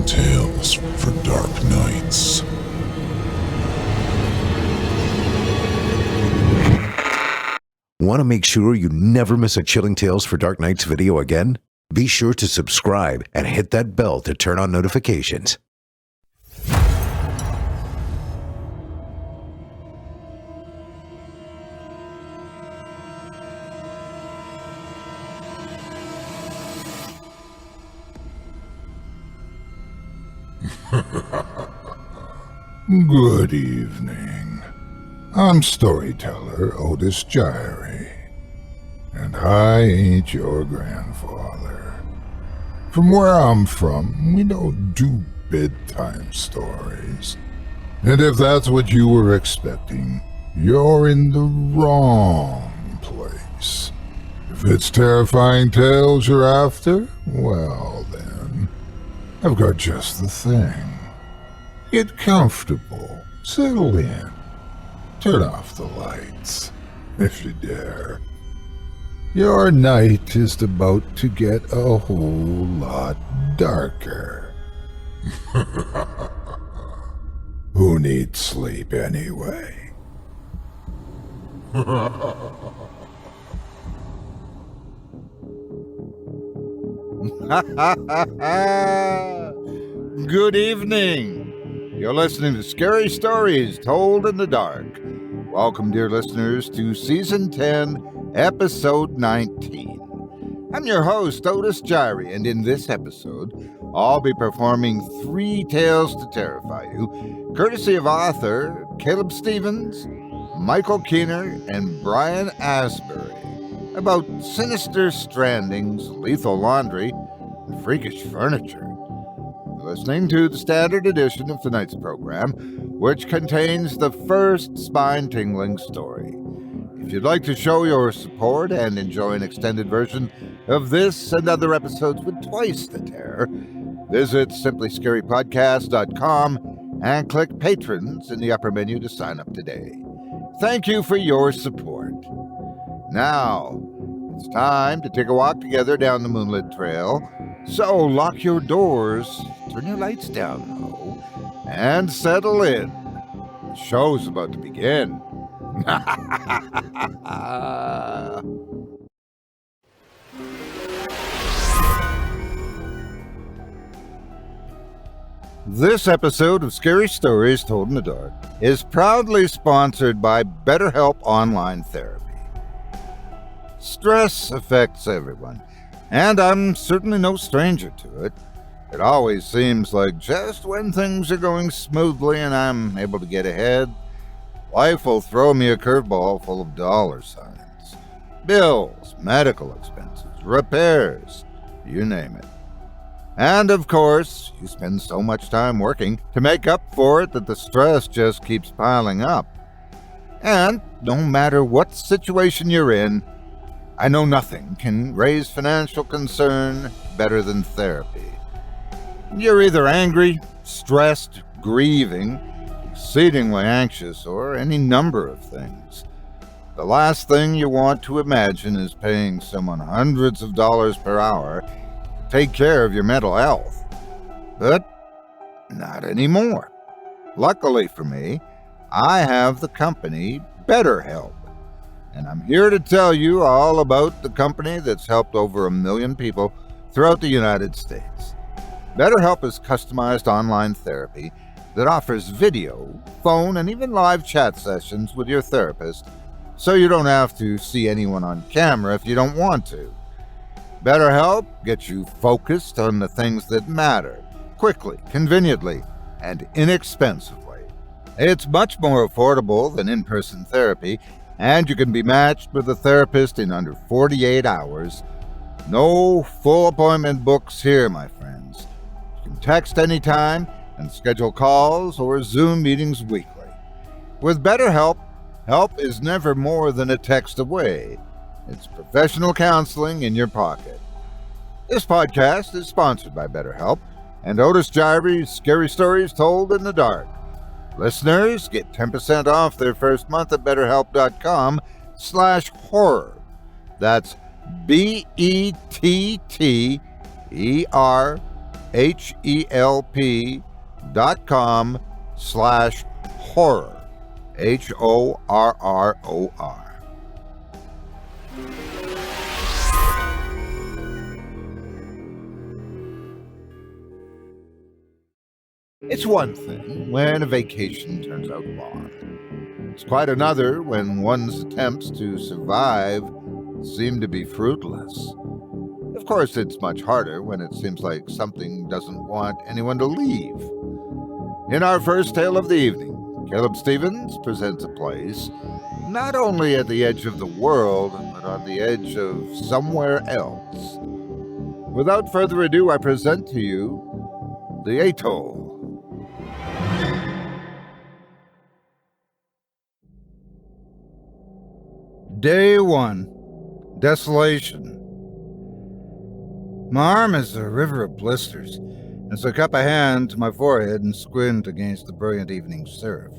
Chilling tales for dark nights. Want to make sure you never miss a Chilling Tales for Dark Nights video again? Be sure to subscribe and hit that bell to turn on notifications. Good evening. I'm storyteller Otis Jiry, and I ain't your grandfather. From where I'm from, we don't do bedtime stories. And if that's what you were expecting, you're in the wrong place. If it's terrifying tales you're after, well then, I've got just the thing. Get comfortable, settle in, turn off the lights, if you dare. Your night is about to get a whole lot darker. Who needs sleep anyway? Good evening. You're listening to Scary Stories Told in the Dark. Welcome, dear listeners, to Season 10, Episode 19. I'm your host, Otis Jiry, and in this episode, I'll be performing 3 tales to terrify you, courtesy of author Caleb Stevens, Michael Keener, and Bryan Asbury, about sinister strandings, lethal laundry, and freakish furniture. Listening to the standard edition of tonight's program, which contains the first spine-tingling story. If you'd like to show your support and enjoy an extended version of this and other episodes with twice the terror, visit simplyscarypodcast.com and click Patrons in the upper menu to sign up today. Thank you for your support. Now, it's time to take a walk together down the moonlit trail. So lock your doors, turn your lights down low, and settle in. The show's about to begin. This episode of Scary Stories Told in the Dark is proudly sponsored by BetterHelp Online Therapy. Stress affects everyone, and I'm certainly no stranger to it. It always seems like just when things are going smoothly and I'm able to get ahead, life will throw me a curveball full of dollar signs. Bills, medical expenses, repairs, you name it. And of course, you spend so much time working to make up for it that the stress just keeps piling up. And no matter what situation you're in, I know nothing can raise financial concern better than therapy. You're either angry, stressed, grieving, exceedingly anxious, or any number of things. The last thing you want to imagine is paying someone hundreds of dollars per hour to take care of your mental health. But not anymore. Luckily for me, I have the company BetterHelp. And I'm here to tell you all about the company that's helped over 1 million people throughout the United States. BetterHelp is customized online therapy that offers video, phone, and even live chat sessions with your therapist, so you don't have to see anyone on camera if you don't want to. BetterHelp gets you focused on the things that matter, quickly, conveniently, and inexpensively. It's much more affordable than in-person therapy, and you can be matched with a therapist in under 48 hours. No full appointment books here, my friends. You can text anytime and schedule calls or Zoom meetings weekly. With BetterHelp, help is never more than a text away. It's professional counseling in your pocket. This podcast is sponsored by BetterHelp and Otis Jiry's Scary Stories Told in the Dark. Listeners get 10% off their first month at BetterHelp.com/horror. That's BetterHelp HELP.com/horror. HORROR. It's one thing when a vacation turns out wrong. It's quite another when one's attempts to survive seem to be fruitless. Of course, it's much harder when it seems like something doesn't want anyone to leave. In our first tale of the evening, Caleb Stevens presents a place not only at the edge of the world, but on the edge of somewhere else. Without further ado, I present to you the Atoll. Day 1. Desolation. My arm is a river of blisters, as I cup a hand to my forehead and squint against the brilliant evening surf.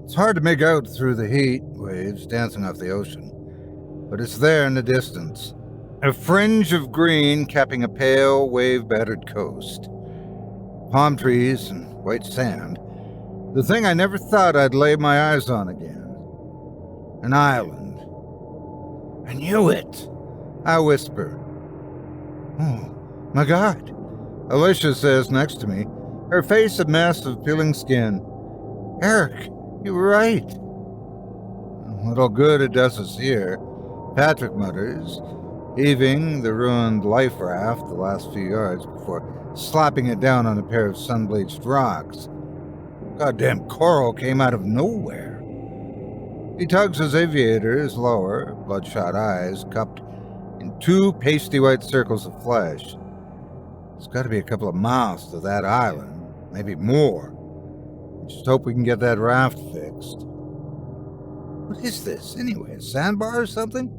It's hard to make out through the heat waves dancing off the ocean, but it's there in the distance, a fringe of green capping a pale, wave-battered coast. Palm trees and white sand, the thing I never thought I'd lay my eyes on again. An island. I knew it, I whisper. Oh, my God, Alicia says next to me, her face a mess of peeling skin. Eric, you were right. Little good it does us here, Patrick mutters, heaving the ruined life raft the last few yards before slapping it down on a pair of sun-bleached rocks. Goddamn coral came out of nowhere. He tugs his aviators lower, bloodshot eyes cupped in two pasty white circles of flesh. It's got to be a couple of miles to that island, maybe more. Just hope we can get that raft fixed. What is this, anyway? A sandbar or something?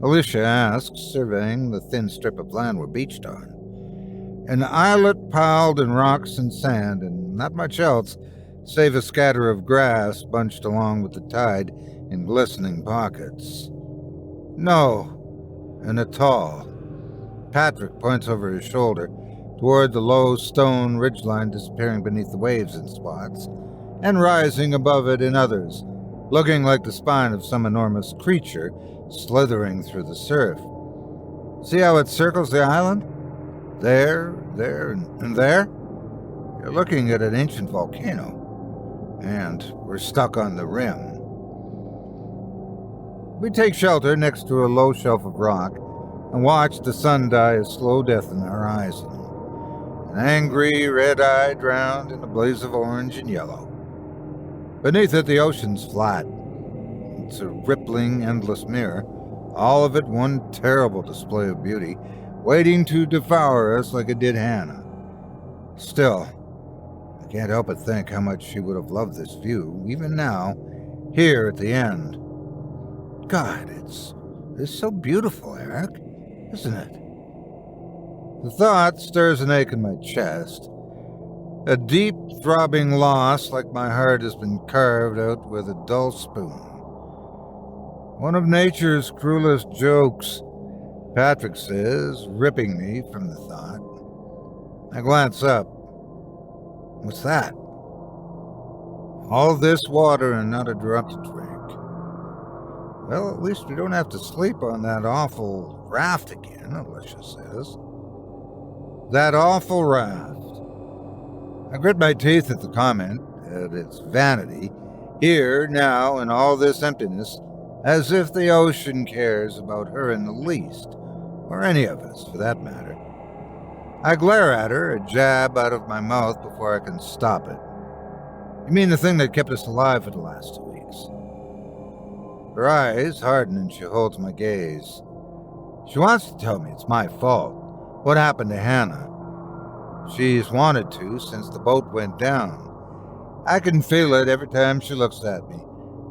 Alicia asks, surveying the thin strip of land we're beached on. An islet piled in rocks and sand, and not much else, save a scatter of grass bunched along with the tide in glistening pockets. No, an atoll. Patrick points over his shoulder toward the low stone ridgeline disappearing beneath the waves in spots, and rising above it in others, looking like the spine of some enormous creature slithering through the surf. See how it circles the island? There, and there? You're looking at an ancient volcano. And we're stuck on the rim. We take shelter next to a low shelf of rock and watch the sun die a slow death in the horizon. An angry red eye drowned in a blaze of orange and yellow. Beneath it, the ocean's flat. It's a rippling, endless mirror, all of it one terrible display of beauty, waiting to devour us like it did Hannah. Still, I can't help but think how much she would have loved this view, even now, here at the end. God, it's so beautiful, Eric, isn't it? The thought stirs an ache in my chest. A deep, throbbing loss, like my heart has been carved out with a dull spoon. One of nature's cruelest jokes, Patrick says, ripping me from the thought. I glance up. What's that? All this water and not a drop to drink. Well, at least we don't have to sleep on that awful raft again, Alicia says. That awful raft. I grit my teeth at the comment, at its vanity, here, now, in all this emptiness, as if the ocean cares about her in the least, or any of us, for that matter. I glare at her, a jab out of my mouth before I can stop it. You mean the thing that kept us alive for the last 2 weeks? Her eyes harden and she holds my gaze. She wants to tell me it's my fault. What happened to Hannah? She's wanted to since the boat went down. I can feel it every time she looks at me,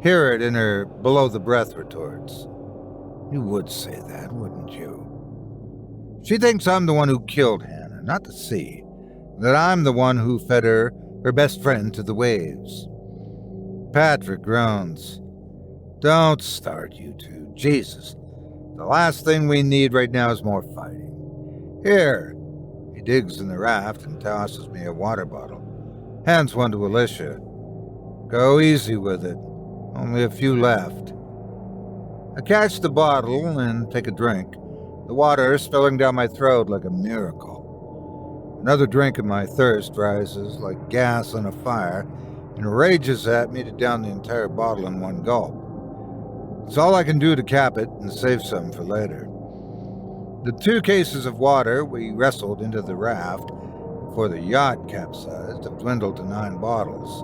hear it in her below-the-breath retorts. You would say that, wouldn't you? She thinks I'm the one who killed Hannah, not the sea. That I'm the one who fed her best friend, to the waves. Patrick groans. Don't start, you two. Jesus. The last thing we need right now is more fighting. Here, He digs in the raft and tosses me a water bottle. Hands one to Alicia. Go easy with it. Only a few left. I catch the bottle and take a drink, the water spilling down my throat like a miracle. Another drink and my thirst rises like gas on a fire and rages at me to down the entire bottle in one gulp. It's all I can do to cap it and save some for later. The 2 cases of water we wrestled into the raft before the yacht capsized have dwindled to 9 bottles.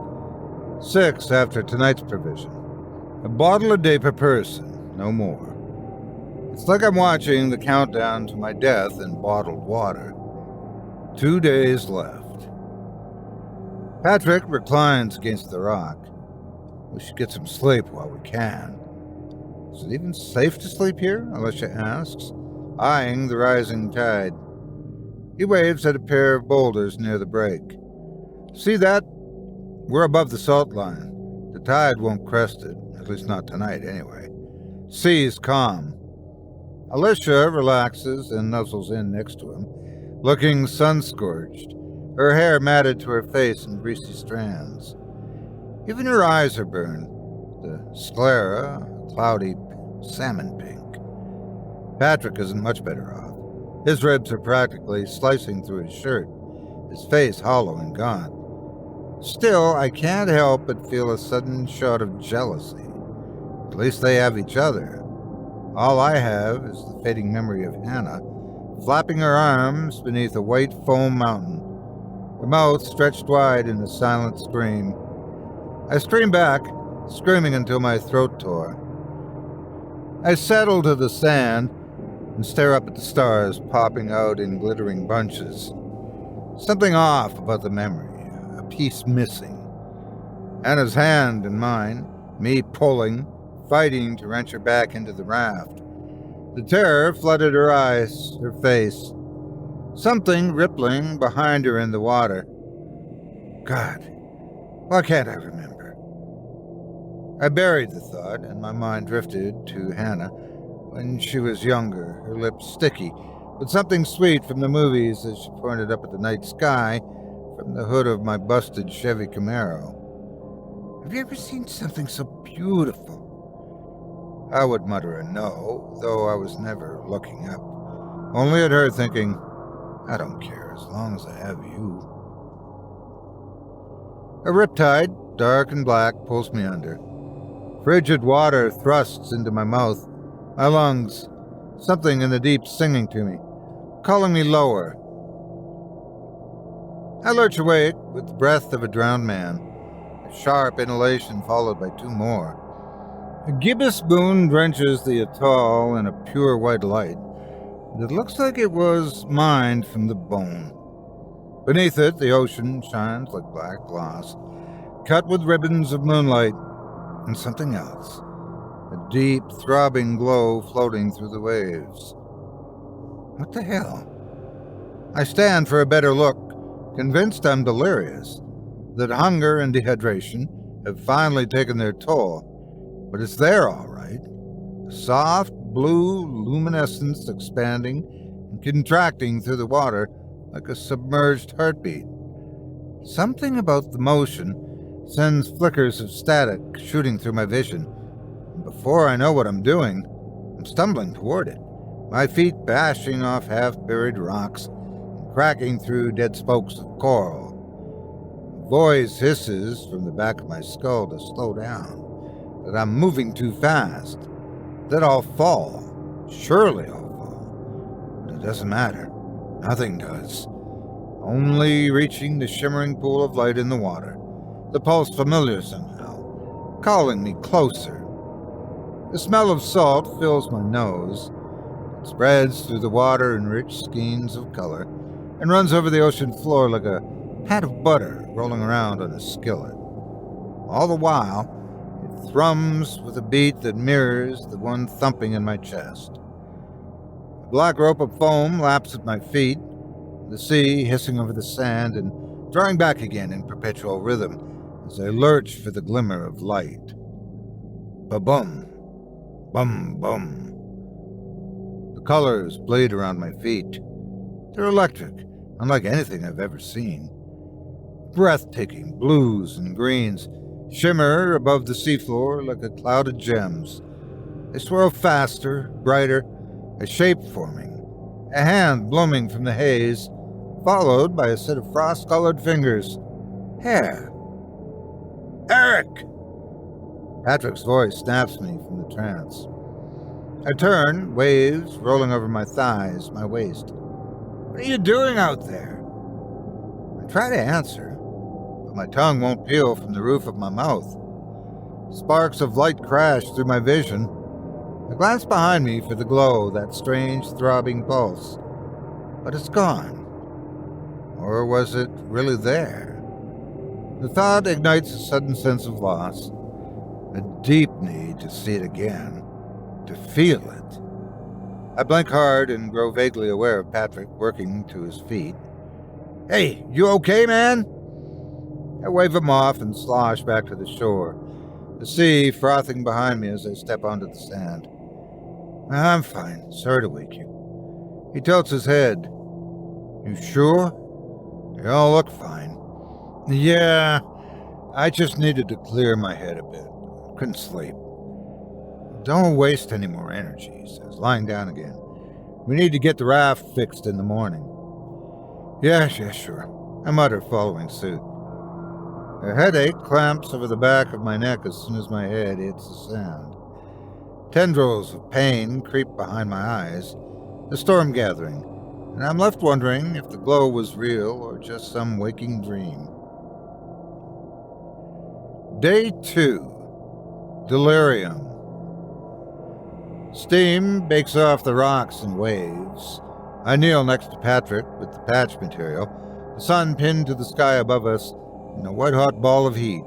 6 after tonight's provision. A bottle a day per person, no more. It's like I'm watching the countdown to my death in bottled water. 2 days left. Patrick reclines against the rock. We should get some sleep while we can. Is it even safe to sleep here? Alicia asks, eyeing the rising tide. He waves at a pair of boulders near the break. See that? We're above the salt line. The tide won't crest it, at least not tonight anyway. Sea's calm. Alicia relaxes and nuzzles in next to him, looking sun-scorched, her hair matted to her face in greasy strands. Even her eyes are burned, the sclera a cloudy salmon pink. Patrick isn't much better off. His ribs are practically slicing through his shirt, his face hollow and gaunt. Still, I can't help but feel a sudden shot of jealousy. At least they have each other. All I have is the fading memory of Hannah, flapping her arms beneath a white foam mountain, her mouth stretched wide in a silent scream. I scream back, screaming until my throat tore. I settle to the sand and stare up at the stars popping out in glittering bunches. Something off about the memory, a piece missing. Anna's hand in mine, me pulling, fighting to wrench her back into the raft. The terror flooded her eyes, her face. Something rippling behind her in the water. God, why can't I remember? I buried the thought, and my mind drifted to Hannah when she was younger, her lips sticky, with something sweet from the movies as she pointed up at the night sky from the hood of my busted Chevy Camaro. Have you ever seen something so beautiful? I would mutter a no, though I was never looking up, only at her thinking, I don't care as long as I have you. A riptide, dark and black, pulls me under. Frigid water thrusts into my mouth, my lungs, something in the deep singing to me, calling me lower. I lurch awake with the breath of a drowned man, a sharp inhalation followed by 2 more. A gibbous moon drenches the atoll in a pure white light that looks like it was mined from the bone. Beneath it, the ocean shines like black glass, cut with ribbons of moonlight, and something else, a deep, throbbing glow floating through the waves. What the hell? I stand for a better look, convinced I'm delirious, that hunger and dehydration have finally taken their toll, but it's there all right. A soft, blue luminescence expanding and contracting through the water like a submerged heartbeat. Something about the motion sends flickers of static shooting through my vision, and before I know what I'm doing, I'm stumbling toward it, my feet bashing off half-buried rocks and cracking through dead spokes of coral. A voice hisses from the back of my skull to slow down, that I'm moving too fast, that I'll fall. Surely I'll fall. But it doesn't matter. Nothing does. Only reaching the shimmering pool of light in the water. The pulse familiar somehow, calling me closer. The smell of salt fills my nose. It spreads through the water in rich skeins of color and runs over the ocean floor like a pat of butter rolling around on a skillet. All the while, it thrums with a beat that mirrors the one thumping in my chest. A black rope of foam laps at my feet, the sea hissing over the sand and drawing back again in perpetual rhythm as I lurch for the glimmer of light. Ba-bum, bum-bum. The colors bleed around my feet. They're electric, unlike anything I've ever seen. Breathtaking blues and greens shimmer above the seafloor like a cloud of gems. They swirl faster, brighter, a shape forming, a hand blooming from the haze, followed by a set of frost-colored fingers. Hair. Eric! Patrick's voice snaps me from the trance. I turn, waves rolling over my thighs, my waist. What are you doing out there? I try to answer, but my tongue won't peel from the roof of my mouth. Sparks of light crash through my vision. I glance behind me for the glow, that strange throbbing pulse. But it's gone. Or was it really there? The thought ignites a sudden sense of loss, a deep need to see it again, to feel it. I blink hard and grow vaguely aware of Patrick working to his feet. Hey, you okay, man? I wave him off and slosh back to the shore, the sea frothing behind me as I step onto the sand. I'm fine. Sorry to wake you. He tilts his head. You sure? You all look fine. Yeah, I just needed to clear my head a bit. Couldn't sleep. Don't waste any more energy, he says, lying down again. We need to get the raft fixed in the morning. Yeah, sure. I mutter, following suit. A headache clamps over the back of my neck as soon as my head hits the sand. Tendrils of pain creep behind my eyes, the storm gathering, and I'm left wondering if the glow was real or just some waking dream. Day 2. Delirium. Steam bakes off the rocks and waves. I kneel next to Patrick with the patch material, the sun pinned to the sky above us in a white-hot ball of heat.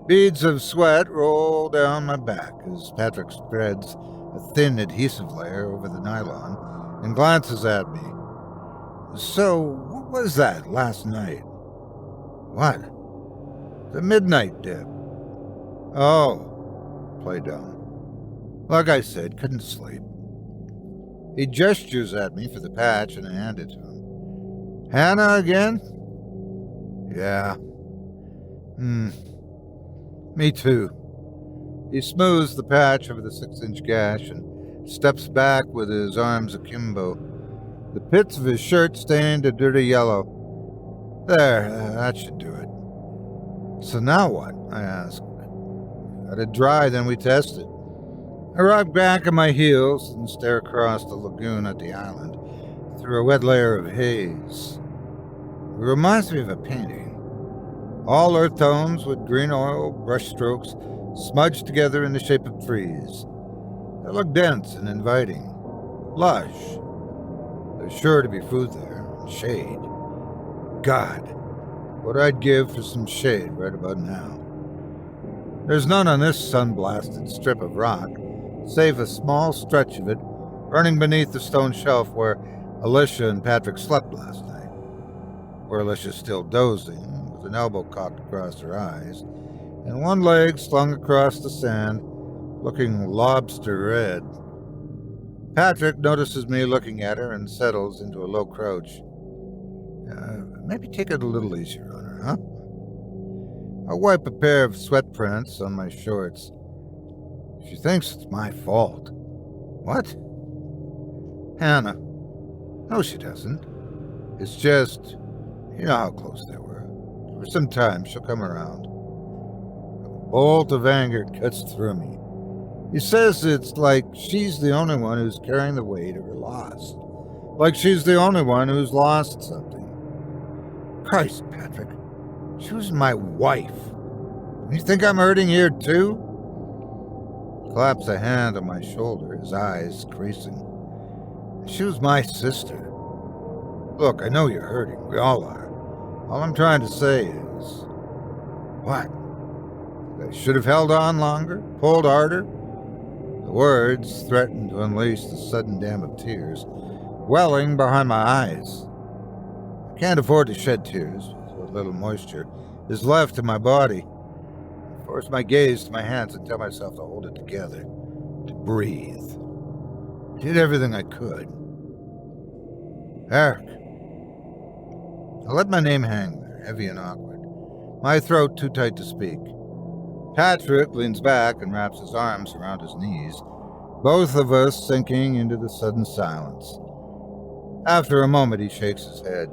Beads of sweat roll down my back as Patrick spreads a thin adhesive layer over the nylon and glances at me. So, what was that last night? What? The midnight dip. Oh, play dumb. Like I said, couldn't sleep. He gestures at me for the patch and I hand it to him. Hannah again? Yeah. Me too. He smooths the patch over the 6-inch gash and steps back with his arms akimbo. The pits of his shirt stained a dirty yellow. There, that should do it. So now what? I ask. Got it dry, then we test it. I rock back on my heels and stare across the lagoon at the island through a wet layer of haze. It reminds me of a painting. All earth tones with green oil brush strokes smudged together in the shape of trees. They look dense and inviting, lush. There's sure to be food there, and shade. God, what I'd give for some shade right about now. There's none on this sun-blasted strip of rock, save a small stretch of it running beneath the stone shelf where Alicia and Patrick slept last night. Where Alicia's still dozing, with an elbow cocked across her eyes, and one leg slung across the sand, looking lobster red. Patrick notices me looking at her and settles into a low crouch. Maybe take it a little easier on her, huh? I wipe a pair of sweat prints on my shorts. She thinks it's my fault. What? Hannah. No, she doesn't. It's just, you know how close they were. Give her some time, she'll come around. A bolt of anger cuts through me. He says it's like she's the only one who's carrying the weight of her loss. Like she's the only one who's lost something. Christ, Patrick. She was my wife. You think I'm hurting here, too? He claps a hand on my shoulder, his eyes creasing. She was my sister. Look, I know you're hurting. We all are. All I'm trying to say is... What? I should have held on longer? Pulled harder? The words threatened to unleash the sudden dam of tears, welling behind my eyes. I can't afford to shed tears, with what little moisture is left in my body. I force my gaze to my hands and tell myself to hold it together, to breathe. I did everything I could. Eric. I let my name hang there, heavy and awkward, my throat too tight to speak. Patrick leans back and wraps his arms around his knees, both of us sinking into the sudden silence. After a moment, he shakes his head.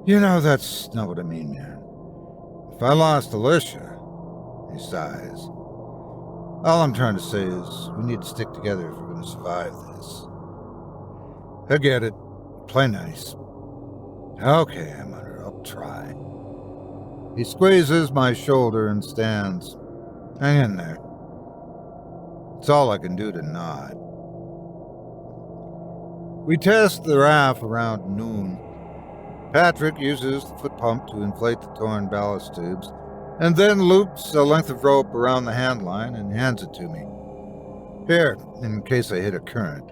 You know, that's not what I mean, man. If I lost Alicia, he sighs. All I'm trying to say is we need to stick together if we're going to survive this. I get it. Play nice. Okay, I mutter, I'll try. He squeezes my shoulder and stands. Hang in there. It's all I can do to nod. We test the raft around noon. Patrick uses the foot pump to inflate the torn ballast tubes, and then loops a length of rope around the hand line and hands it to me. Here, in case I hit a current.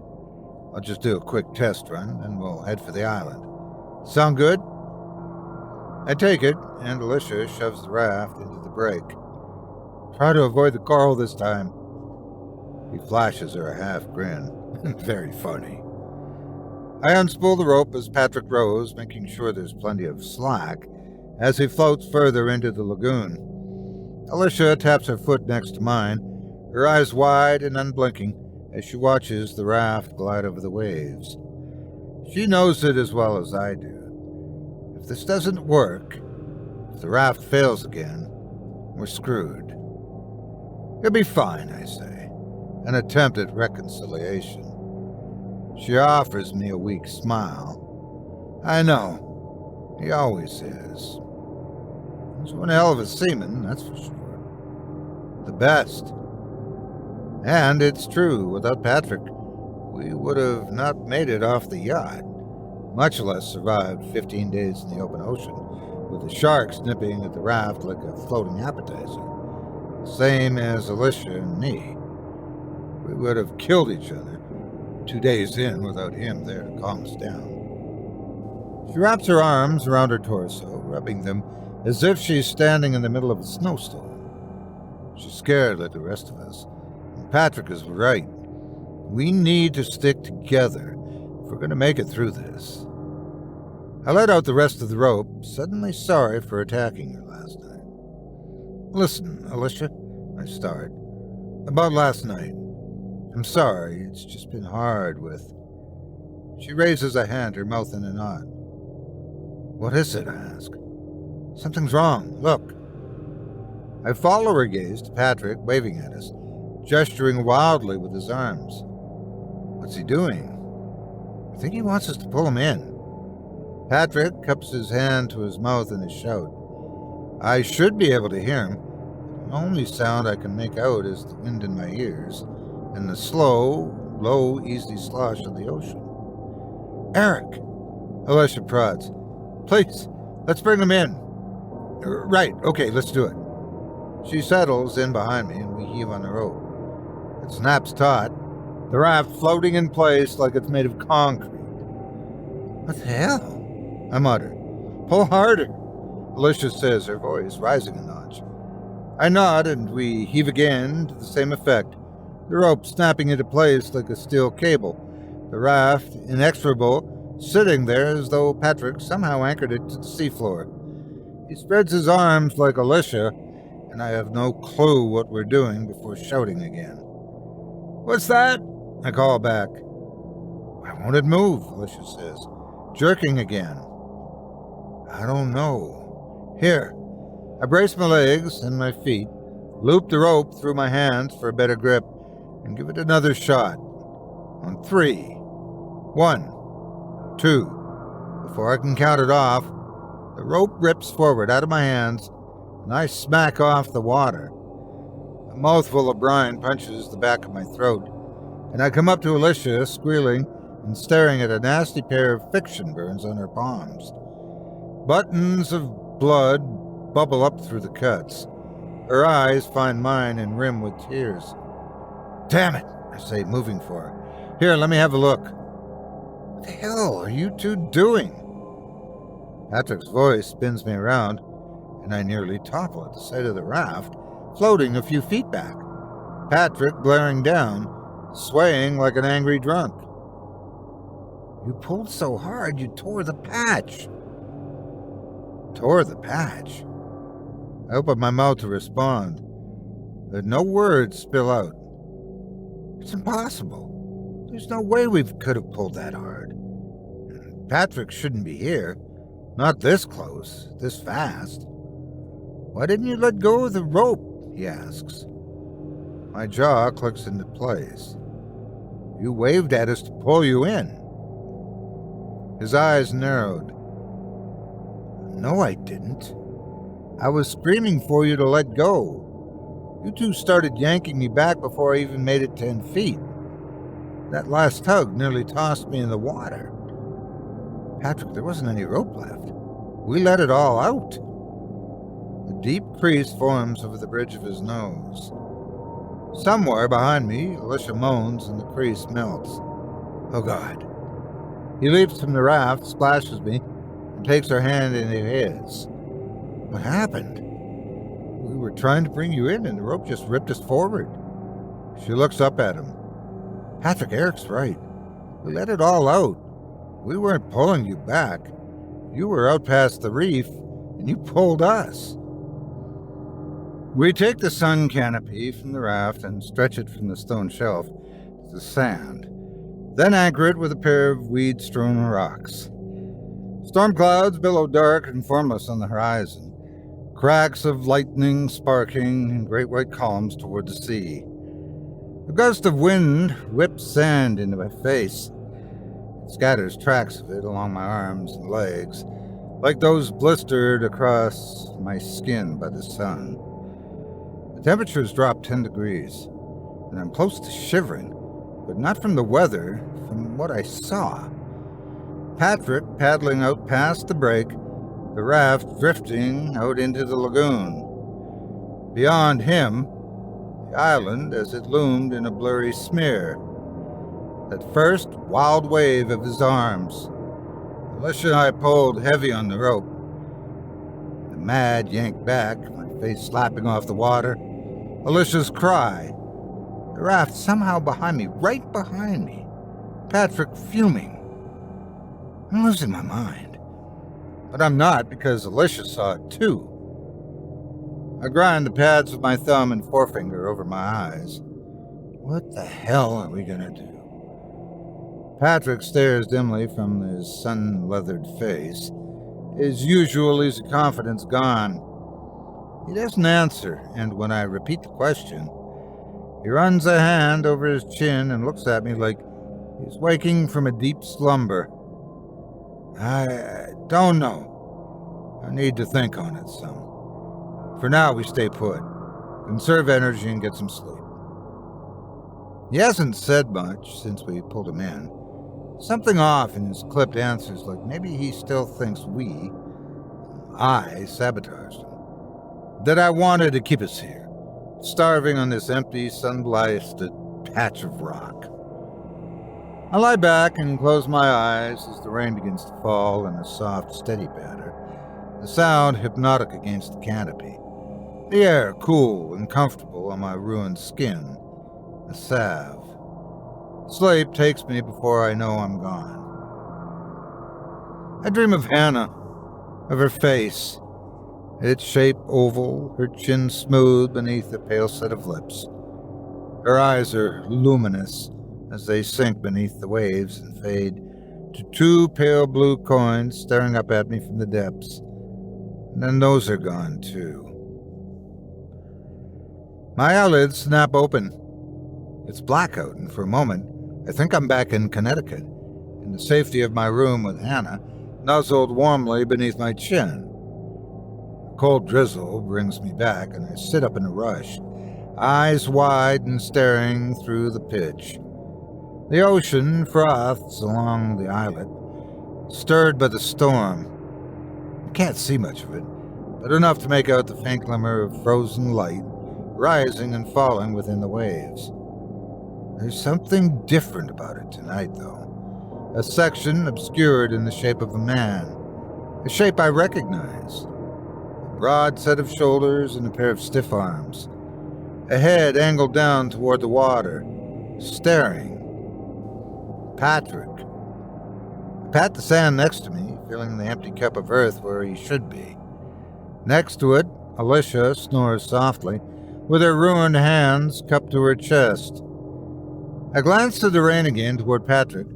I'll just do a quick test run, then we'll head for the island. Sound good? I take it, and Alicia shoves the raft into the break. Try to avoid the coral this time. He flashes her a half grin. Very funny. I unspool the rope as Patrick rows, making sure there's plenty of slack, as he floats further into the lagoon. Alicia taps her foot next to mine, her eyes wide and unblinking as she watches the raft glide over the waves. She knows it as well as I do. If this doesn't work, if the raft fails again, we're screwed. It'll be fine, I say, an attempt at reconciliation. She offers me a weak smile. I know, he always is. He's one hell of a seaman, that's for sure. The best. And it's true, without Patrick, we would have not made it off the yacht, much less survived 15 days in the open ocean, with the sharks nipping at the raft like a floating appetizer. Same as Alicia and me. We would have killed each other 2 days in without him there to calm us down. She wraps her arms around her torso, rubbing them as if she's standing in the middle of a snowstorm. She's scared like the rest of us. Patrick is right. We need to stick together if we're going to make it through this. I let out the rest of the rope, suddenly sorry for attacking her last night. Listen, Alicia, I start. About last night. I'm sorry, it's just been hard with... She raises a hand, her mouth in a knot. What is it, I ask. Something's wrong, look. I follow her gaze to Patrick, waving at us, gesturing wildly with his arms. What's he doing? I think he wants us to pull him in. Patrick cups his hand to his mouth in a shout. I should be able to hear him, but the only sound I can make out is the wind in my ears and the slow, low, easy slosh of the ocean. Eric! Alicia prods. Please, let's bring him in. Right, okay, let's do it. She settles in behind me and we heave on the rope. It snaps taut, the raft floating in place like it's made of concrete. What the hell? I mutter. Pull harder, Alicia says, her voice rising a notch. I nod and we heave again to the same effect, the rope snapping into place like a steel cable, the raft, inexorable, sitting there as though Patrick somehow anchored it to the seafloor. He spreads his arms like Alicia, and I have no clue what we're doing before shouting again. What's that? I call back. Why won't it move? Alicia says, jerking again. I don't know. Here. I brace my legs and my feet, loop the rope through my hands for a better grip, and give it another shot. On 3. 1, 2. Before I can count it off, the rope rips forward out of my hands, and I smack off the water. A mouthful of brine punches the back of my throat, and I come up to Alicia, squealing and staring at a nasty pair of fiction burns on her palms. Buttons of blood bubble up through the cuts. Her eyes find mine and rim with tears. Damn it, I say, moving for her. Here, let me have a look. What the hell are you two doing? Patrick's voice spins me around, and I nearly topple at the sight of the raft, floating a few feet back. Patrick glaring down, swaying like an angry drunk. You pulled so hard you tore the patch, tore the patch. I opened my mouth to respond, but no words spill out. It's impossible. There's no way we could have pulled that hard. Patrick shouldn't be here. Not this close, this fast. Why didn't you let go of the rope? He asks. My jaw clicks into place. You waved at us to pull you in. His eyes narrowed. No, I didn't. I was screaming for you to let go. You two started yanking me back before I even made it 10 feet. That last tug nearly tossed me in the water. Patrick, there wasn't any rope left. We let it all out. A deep crease forms over the bridge of his nose. Somewhere behind me, Alicia moans and the crease melts. Oh, God. He leaps from the raft, splashes me, and takes her hand into his. What happened? We were trying to bring you in, and the rope just ripped us forward. She looks up at him. Patrick, Eric's right. We let it all out. We weren't pulling you back. You were out past the reef, and you pulled us. We take the sun canopy from the raft and stretch it from the stone shelf to the sand, then anchor it with a pair of weed-strewn rocks. Storm clouds billow dark and formless on the horizon, cracks of lightning sparking in great white columns toward the sea. A gust of wind whips sand into my face. It scatters tracks of it along my arms and legs, like those blistered across my skin by the sun. The temperature's dropped 10 degrees, and I'm close to shivering, but not from the weather, from what I saw. Patrick paddling out past the break, the raft drifting out into the lagoon. Beyond him, the island as it loomed in a blurry smear. That first wild wave of his arms. Alicia and I pulled heavy on the rope. The mad yank back, my face slapping off the water. Alicia's cry. The raft somehow behind me, right behind me. Patrick fuming. I'm losing my mind. But I'm not, because Alicia saw it too. I grind the pads of my thumb and forefinger over my eyes. What the hell are we gonna do? Patrick stares dimly from his sun-leathered face, his usual easy confidence gone. He doesn't answer, and when I repeat the question, he runs a hand over his chin and looks at me like he's waking from a deep slumber. I don't know. I need to think on it some. For now, we stay put, conserve energy, and get some sleep. He hasn't said much since we pulled him in. Something off in his clipped answers, like maybe he still thinks I sabotaged him. That I wanted to keep us here, starving on this empty, sun-blasted patch of rock. I lie back and close my eyes as the rain begins to fall in a soft, steady patter, the sound hypnotic against the canopy, the air cool and comfortable on my ruined skin, a salve. Sleep takes me before I know I'm gone. I dream of Hannah, of her face, its shape oval, her chin smooth beneath a pale set of lips. Her eyes are luminous as they sink beneath the waves and fade to two pale blue coins staring up at me from the depths. And then those are gone too. My eyelids snap open. It's blackout, and for a moment, I think I'm back in Connecticut, in the safety of my room with Hannah, nuzzled warmly beneath my chin. A cold drizzle brings me back, and I sit up in a rush, eyes wide and staring through the pitch. The ocean froths along the islet, stirred by the storm. I can't see much of it, but enough to make out the faint glimmer of frozen light rising and falling within the waves. There's something different about it tonight, though. A section obscured in the shape of a man, a shape I recognize. A broad set of shoulders and a pair of stiff arms. A head angled down toward the water, staring. Patrick. I pat the sand next to me, filling the empty cup of earth where he should be. Next to it, Alicia snores softly, with her ruined hands cupped to her chest. I glance through the rain again toward Patrick,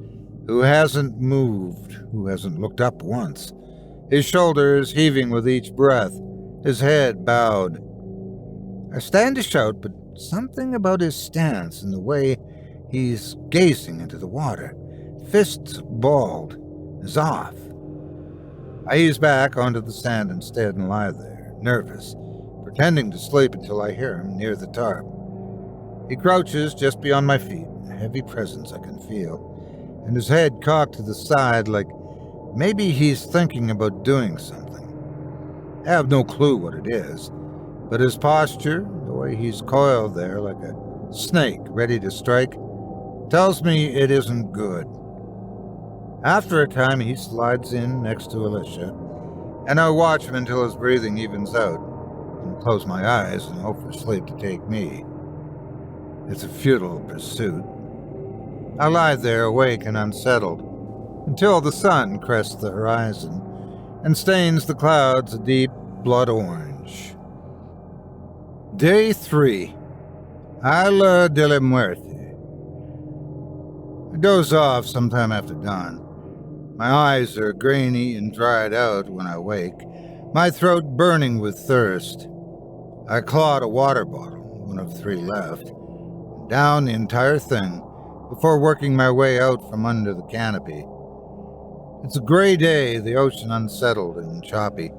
who hasn't moved, who hasn't looked up once, his shoulders heaving with each breath, his head bowed. I stand to shout, but something about his stance and the way he's gazing into the water, fists balled, is off. I ease back onto the sand instead and lie there, nervous, pretending to sleep until I hear him near the tarp. He crouches just beyond my feet, a heavy presence I can feel, and his head cocked to the side like maybe he's thinking about doing something. I have no clue what it is, but his posture, the way he's coiled there like a snake ready to strike, tells me it isn't good. After a time, he slides in next to Alicia, and I watch him until his breathing evens out, and close my eyes and hope for sleep to take me. It's a futile pursuit. I lie there awake and unsettled, until the sun crests the horizon and stains the clouds a deep blood orange. Day 3. Isla de la Muerte. I doze off sometime after dawn. My eyes are grainy and dried out when I wake, my throat burning with thirst. I clawed a water bottle, one of 3 left, down the entire thing before working my way out from under the canopy. It's a gray day, the ocean unsettled and choppy,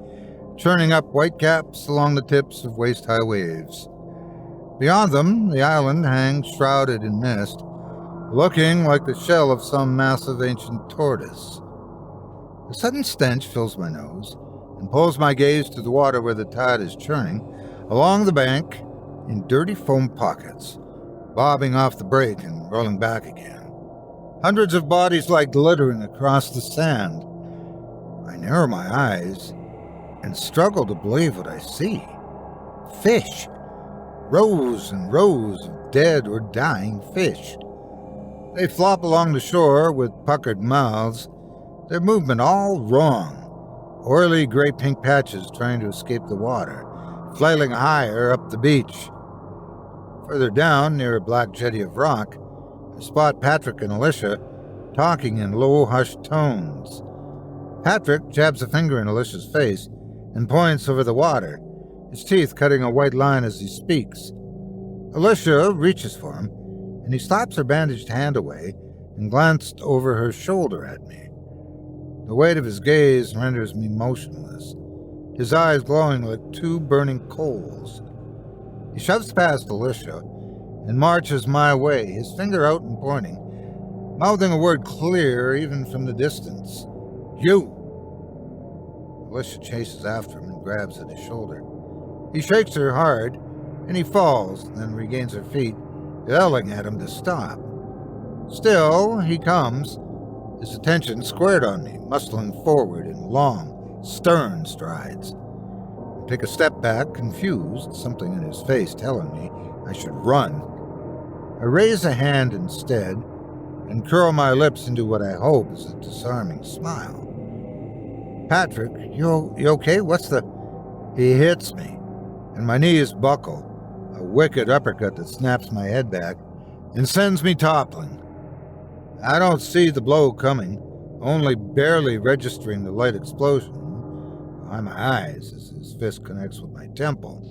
churning up whitecaps along the tips of waist-high waves. Beyond them, the island hangs shrouded in mist, looking like the shell of some massive ancient tortoise. A sudden stench fills my nose and pulls my gaze to the water where the tide is churning, along the bank in dirty foam pockets, bobbing off the break and rolling back again. Hundreds of bodies lie glittering across the sand. I narrow my eyes and struggle to believe what I see. Fish. Rows and rows of dead or dying fish. They flop along the shore with puckered mouths, their movement all wrong. Oily gray-pink patches trying to escape the water, flailing higher up the beach. Further down, near a black jetty of rock, I spot Patrick and Alicia talking in low, hushed tones. Patrick jabs a finger in Alicia's face and points over the water, his teeth cutting a white line as he speaks. Alicia reaches for him, and he slaps her bandaged hand away and glanced over her shoulder at me. The weight of his gaze renders me motionless, his eyes glowing like 2 burning coals. He shoves past Alicia and marches my way, his finger out and pointing, mouthing a word clear even from the distance. You! Alicia chases after him and grabs at his shoulder. He shakes her hard, and he falls, then regains her feet, yelling at him to stop. Still, he comes, his attention squared on me, muscling forward in long, stern strides. I take a step back, confused, something in his face telling me I should run. I raise a hand instead and curl my lips into what I hope is a disarming smile. Patrick, you okay? What's the... He hits me, and my knees buckle, a wicked uppercut that snaps my head back and sends me toppling. I don't see the blow coming, only barely registering the light explosion behind my eyes as his fist connects with my temple.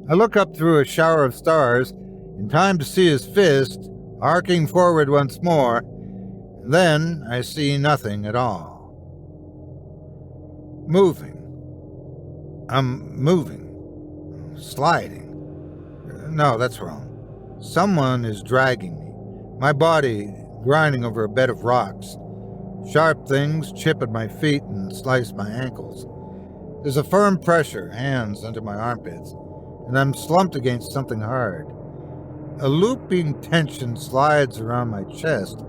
I look up through a shower of stars in time to see his fist arcing forward once more, and then I see nothing at all. Moving. I'm moving. Sliding. No, that's wrong. Someone is dragging me, my body grinding over a bed of rocks. Sharp things chip at my feet and slice my ankles. There's a firm pressure, hands under my armpits, and I'm slumped against something hard. A looping tension slides around my chest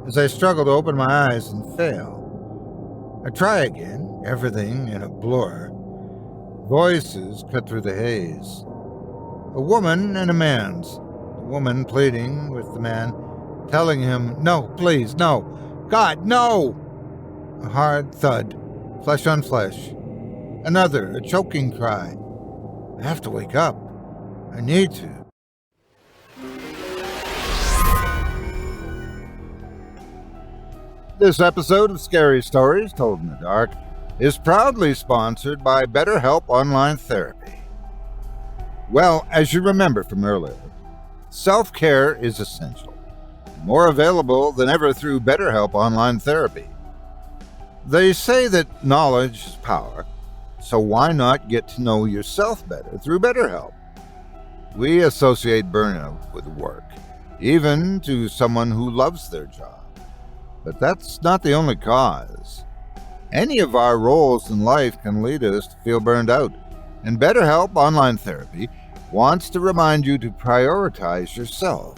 as I struggle to open my eyes and fail. I try again, everything in a blur. Voices cut through the haze. A woman and a man's. The woman pleading with the man, telling him, "No, please, no. God, no!" A hard thud, flesh on flesh. Another, a choking cry. I have to wake up. I need to. This episode of Scary Stories Told in the Dark is proudly sponsored by BetterHelp Online Therapy. Well, as you remember from earlier, self-care is essential, more available than ever through BetterHelp Online Therapy. They say that knowledge is power, so why not get to know yourself better through BetterHelp? We associate burnout with work, even to someone who loves their job. But that's not the only cause. Any of our roles in life can lead us to feel burned out, and BetterHelp Online Therapy wants to remind you to prioritize yourself.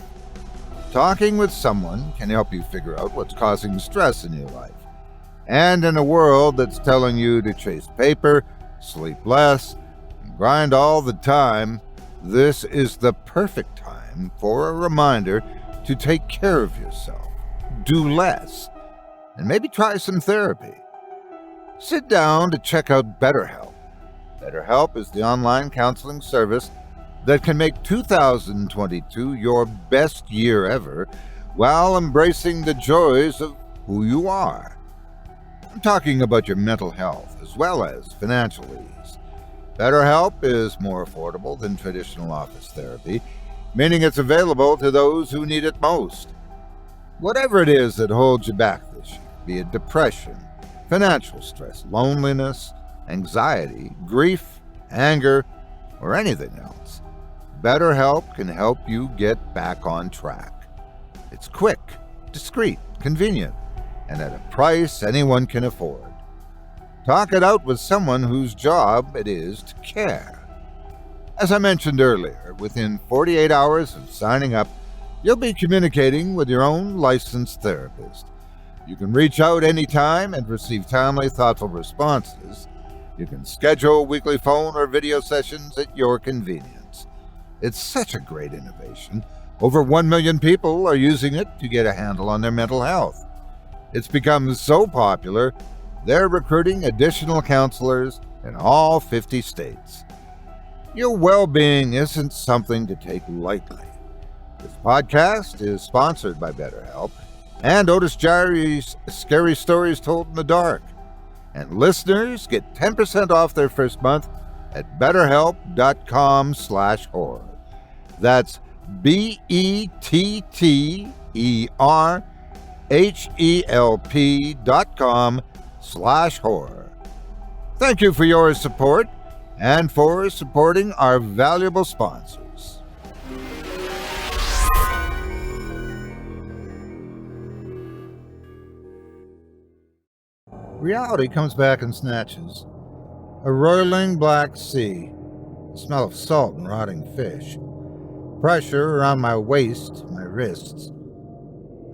Talking with someone can help you figure out what's causing stress in your life. And in a world that's telling you to chase paper, sleep less, and grind all the time, this is the perfect time for a reminder to take care of yourself. Do less, and maybe try some therapy. Sit down to check out BetterHelp. BetterHelp is the online counseling service that can make 2022 your best year ever while embracing the joys of who you are. I'm talking about your mental health as well as financial ease. BetterHelp is more affordable than traditional office therapy, meaning it's available to those who need it most. Whatever it is that holds you back this year, be it depression, financial stress, loneliness, anxiety, grief, anger, or anything else, BetterHelp can help you get back on track. It's quick, discreet, convenient, and at a price anyone can afford. Talk it out with someone whose job it is to care. As I mentioned earlier, within 48 hours of signing up, you'll be communicating with your own licensed therapist. You can reach out anytime and receive timely, thoughtful responses. You can schedule weekly phone or video sessions at your convenience. It's such a great innovation. Over 1 million people are using it to get a handle on their mental health. It's become so popular, they're recruiting additional counselors in all 50 states. Your well-being isn't something to take lightly. This podcast is sponsored by BetterHelp and Otis Jiry's Scary Stories Told in the Dark. And listeners get 10% off their first month at betterhelp.com/horror. That's BetterHelp.com/horror. Thank you for your support and for supporting our valuable sponsors. Reality comes back in snatches. A roiling black sea, the smell of salt and rotting fish, pressure around my waist, my wrists.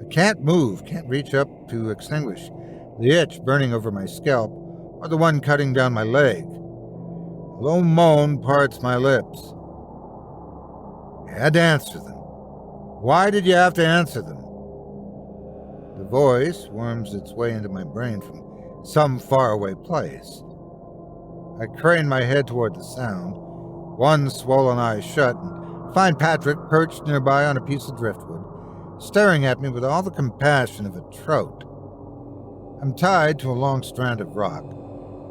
I can't move, can't reach up to extinguish the itch burning over my scalp or the one cutting down my leg. A low moan parts my lips. I had to answer them. Why did you have to answer them? The voice worms its way into my brain from some faraway place. I crane my head toward the sound, one swollen eye shut, and find Patrick perched nearby on a piece of driftwood, staring at me with all the compassion of a trout. I'm tied to a long strand of rock,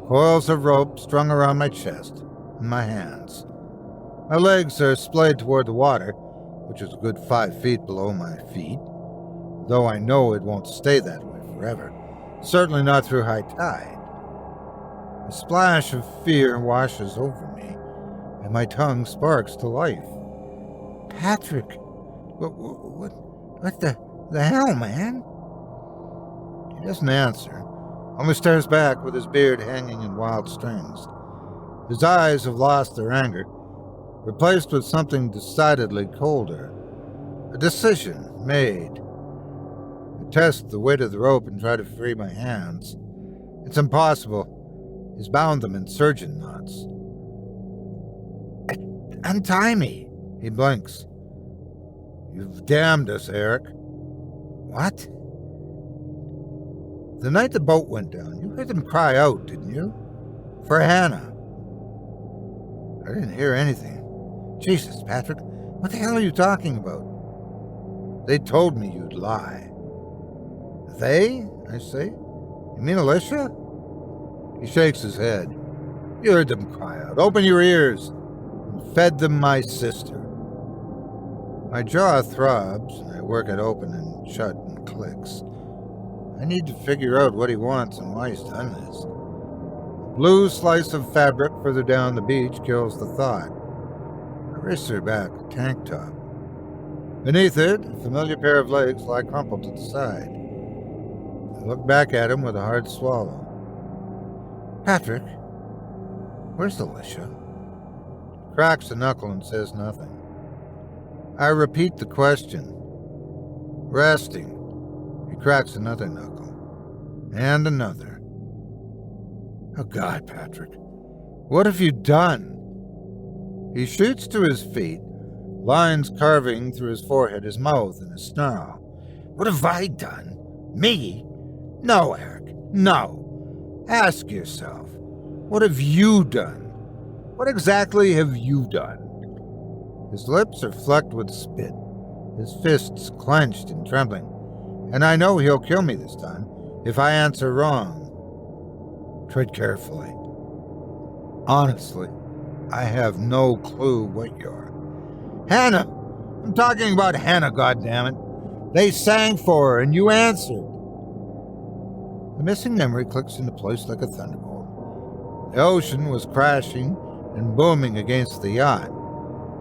coils of rope strung around my chest and my hands. My legs are splayed toward the water, which is a good 5 feet below my feet, though I know it won't stay that way forever. Certainly not through high tide. A splash of fear washes over me, and my tongue sparks to life. Patrick, what the hell, man? He doesn't answer, only stares back with his beard hanging in wild strings. His eyes have lost their anger, replaced with something decidedly colder. A decision made. I test the weight of the rope and try to free my hands. It's impossible. He's bound them in surgeon knots. Untie me, he blinks. You've damned us, Eric. What? The night the boat went down, you heard them cry out, didn't you? For Hannah. I didn't hear anything. Jesus, Patrick, what the hell are you talking about? They told me you'd lie. They? I say. You mean Alicia? He shakes his head. You heard them cry out. Open your ears. And fed them my sister. My jaw throbs, and I work it open and shut in clicks. I need to figure out what he wants and why he's done this. A blue slice of fabric further down the beach kills the thought. I race her back, a tank top. Beneath it, a familiar pair of legs lie crumpled to the side. I look back at him with a hard swallow. Patrick, where's Alicia? He cracks a knuckle and says nothing. I repeat the question. Resting. He cracks another knuckle. And another. Oh God, Patrick. What have you done? He shoots to his feet, lines carving through his forehead, his mouth, and his snarl. What have I done? Me? No, Eric, no. Ask yourself, what have you done? What exactly have you done? His lips are flecked with spit, his fists clenched and trembling, and I know he'll kill me this time if I answer wrong. Tread carefully. Honestly, I have no clue what you're. Hannah! I'm talking about Hannah, goddammit. They sang for her and you answered. The missing memory clicks into place like a thunderbolt. The ocean was crashing and booming against the yacht.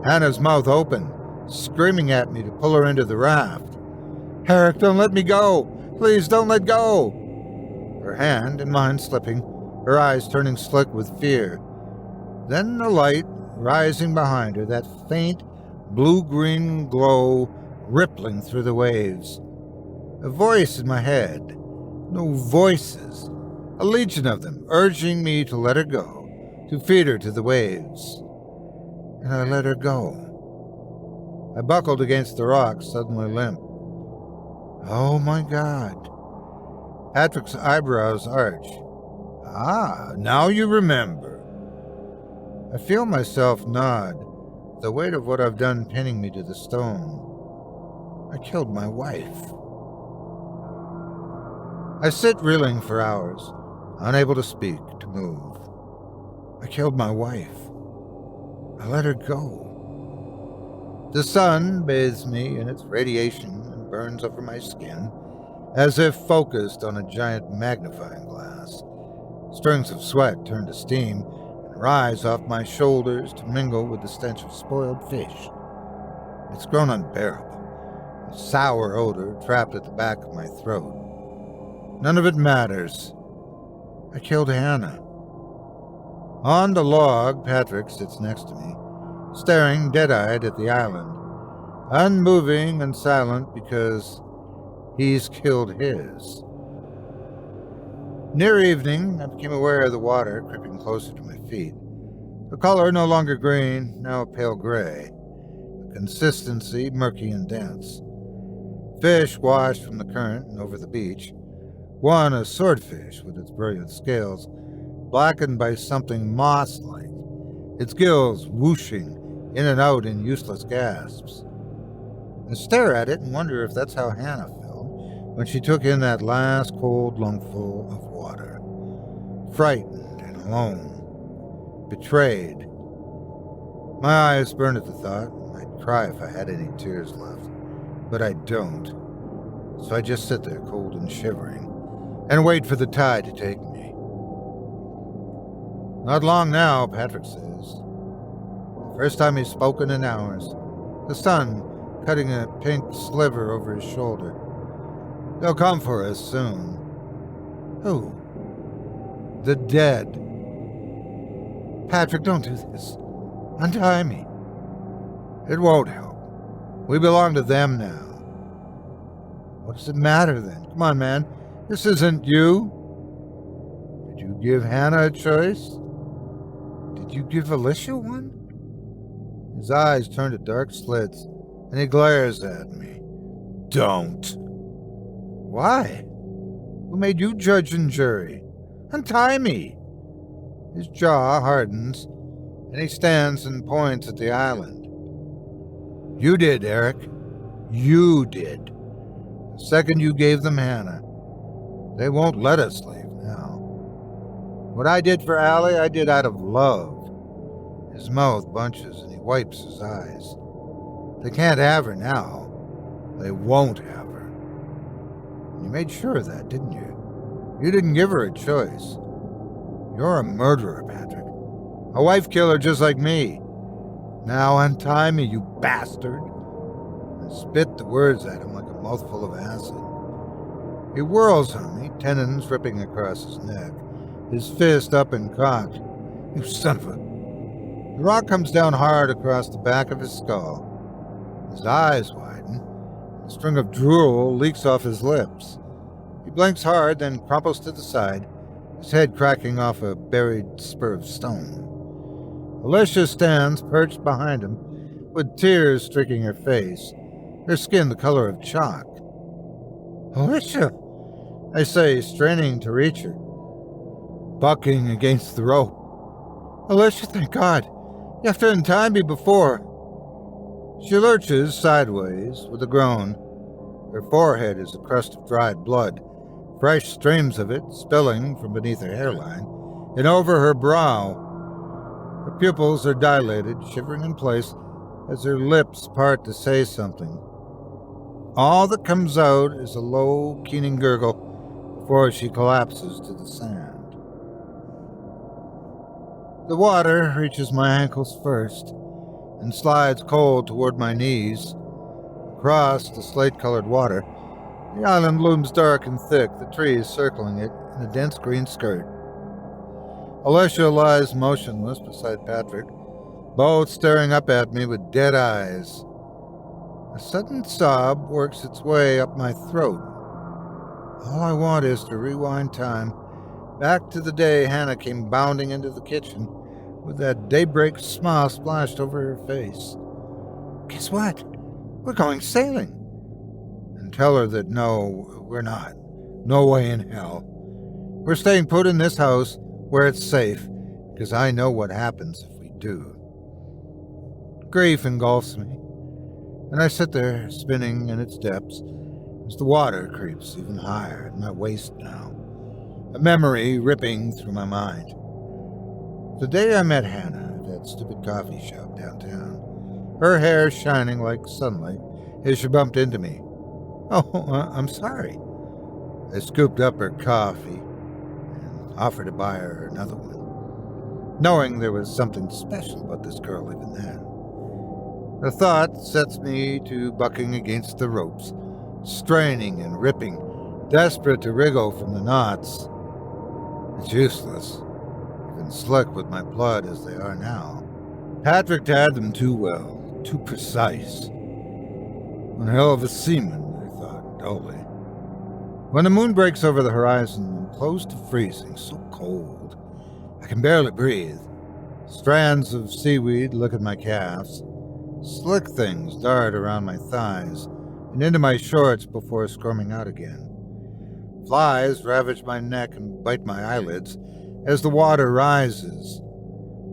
Hannah's mouth open, screaming at me to pull her into the raft. Eric, don't let me go! Please don't let go! Her hand and mine slipping, her eyes turning slick with fear. Then the light rising behind her, that faint blue-green glow rippling through the waves. A voice in my head. No voices. A legion of them urging me to let her go, to feed her to the waves. And I let her go. I buckled against the rocks, suddenly limp. Oh my God. Patrick's eyebrows arch. Ah, now you remember. I feel myself nod, the weight of what I've done pinning me to the stone. I killed my wife. I sit reeling for hours, unable to speak, to move. I killed my wife. I let her go. The sun bathes me in its radiation and burns over my skin, as if focused on a giant magnifying glass. Strings of sweat turn to steam and rise off my shoulders to mingle with the stench of spoiled fish. It's grown unbearable, a sour odor trapped at the back of my throat. None of it matters. I killed Hannah. On the log, Patrick sits next to me, staring dead-eyed at the island, unmoving and silent because he's killed his. Near evening, I became aware of the water creeping closer to my feet. The color no longer green, now pale gray. The consistency murky and dense. Fish washed from the current and over the beach. One a swordfish with its brilliant scales, blackened by something moss-like, its gills whooshing in and out in useless gasps. I stare at it and wonder if that's how Hannah felt when she took in that last cold lungful of water. Frightened and alone. Betrayed. My eyes burn at the thought, and I'd cry if I had any tears left. But I don't. So I just sit there cold and shivering, and wait for the tide to take me. Not long now, Patrick says. First time he's spoken in hours. The sun cutting a pink sliver over his shoulder. They'll come for us soon. Who? The dead. Patrick, don't do this. Untie me. It won't help. We belong to them now. What does it matter then? Come on, man. This isn't you. Did you give Hannah a choice? Did you give Alicia one? His eyes turn to dark slits, and he glares at me. Don't. Why? Who made you judge and jury? Untie me. His jaw hardens, and he stands and points at the island. You did, Eric. You did. The second you gave them Hannah. They won't let us leave now. What I did for Allie, I did out of love. His mouth bunches and he wipes his eyes. They can't have her now. They won't have her. You made sure of that, didn't you? You didn't give her a choice. You're a murderer, Patrick. A wife killer just like me. Now untie me, you bastard. I spit the words at him like a mouthful of acid. He whirls on me, tendons ripping across his neck, his fist up and cocked. You son of a... The rock comes down hard across the back of his skull. His eyes widen. A string of drool leaks off his lips. He blinks hard, then crumples to the side, his head cracking off a buried spur of stone. Alicia stands perched behind him, with tears streaking her face, her skin the color of chalk. Alicia, I say, straining to reach her, bucking against the rope. Alicia, thank God. You have to untie me before. She lurches sideways with a groan. Her forehead is a crust of dried blood, fresh streams of it spilling from beneath her hairline and over her brow. Her pupils are dilated, shivering in place as her lips part to say something. All that comes out is a low, keening gurgle before she collapses to the sand. The water reaches my ankles first and slides cold toward my knees. Across the slate-colored water, the island looms dark and thick, the trees circling it in a dense green skirt. Alicia lies motionless beside Patrick, both staring up at me with dead eyes. A sudden sob works its way up my throat. All I want is to rewind time back to the day Hannah came bounding into the kitchen with that daybreak smile splashed over her face. Guess what? We're going sailing. And tell her that no, we're not. No way in hell. We're staying put in this house where it's safe, because I know what happens if we do. Grief engulfs me, and I sit there spinning in its depths as the water creeps even higher at my waist now, a memory ripping through my mind. The day I met Hannah at that stupid coffee shop downtown, her hair shining like sunlight as she bumped into me. Oh, I'm sorry. I scooped up her coffee and offered to buy her another one, knowing there was something special about this girl even then. The thought sets me to bucking against the ropes, straining and ripping, desperate to wriggle from the knots. It's useless, even slick with my blood as they are now. Patrick tied them too well, too precise. One hell of a seaman, I thought dully. When the moon breaks over the horizon, I'm close to freezing, so cold. I can barely breathe. Strands of seaweed look at my calves. Slick things dart around my thighs and into my shorts before squirming out again. Flies ravage my neck and bite my eyelids as the water rises.